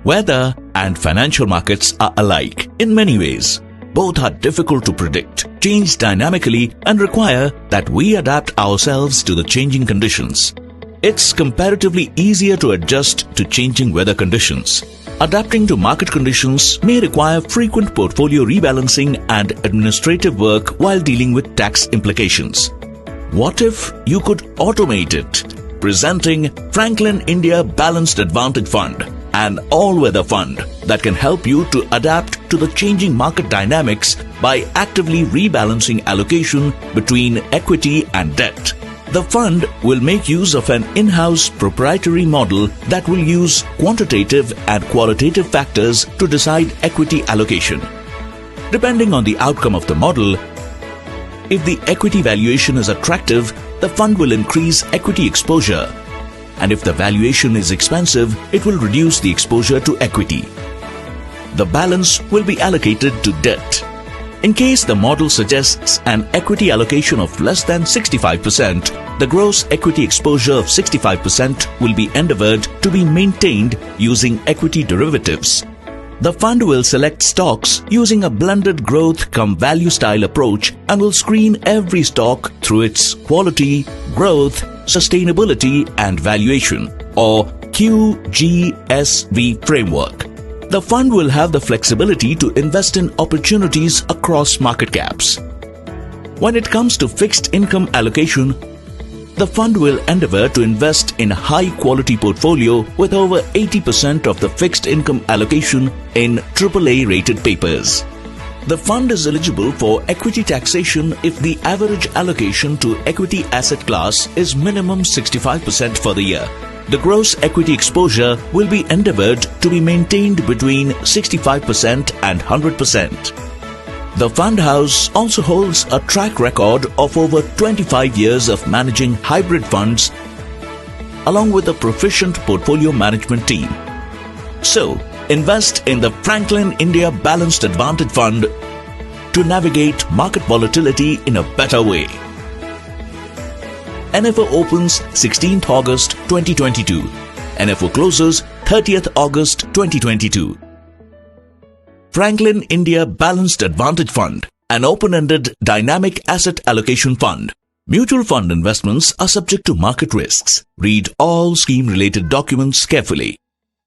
Weather and financial markets are alike in many ways. Both are difficult to predict, change dynamically, and require that we adapt ourselves to the changing conditions. It's comparatively easier to adjust to changing weather conditions. Adapting to market conditions may require frequent portfolio rebalancing and administrative work while dealing with tax implications. What if you could automate it? Presenting Franklin India Balanced Advantage Fund, an all-weather fund that can help you to adapt to the changing market dynamics by actively rebalancing allocation between equity and debt. The fund will make use of an in-house proprietary model that will use quantitative and qualitative factors to decide equity allocation. Depending on the outcome of the model, if the equity valuation is attractive, the fund will increase equity exposure, and if the valuation is expensive, it will reduce the exposure to equity. The balance will be allocated to debt. In case the model suggests an equity allocation of less than 65%, the gross equity exposure of 65% will be endeavored to be maintained using equity derivatives. The fund will select stocks using a blended growth cum value style approach and will screen every stock through its quality, growth, sustainability and valuation, or QGSV framework. The fund will have the flexibility to invest in opportunities across market caps. When it comes to fixed income allocation, the fund will endeavor to invest in a high-quality portfolio with over 80% of the fixed income allocation in AAA-rated papers. The fund is eligible for equity taxation if the average allocation to equity asset class is minimum 65% for the year. The gross equity exposure will be endeavored to be maintained between 65% and 100%. The fund house also holds a track record of over 25 years of managing hybrid funds along with a proficient portfolio management team. So, invest in the Franklin India Balanced Advantage Fund to navigate market volatility in a better way. NFO opens 16th August 2022. NFO closes 30th August 2022. Franklin India Balanced Advantage Fund, an open-ended dynamic asset allocation fund. Mutual fund investments are subject to market risks. Read all scheme-related documents carefully.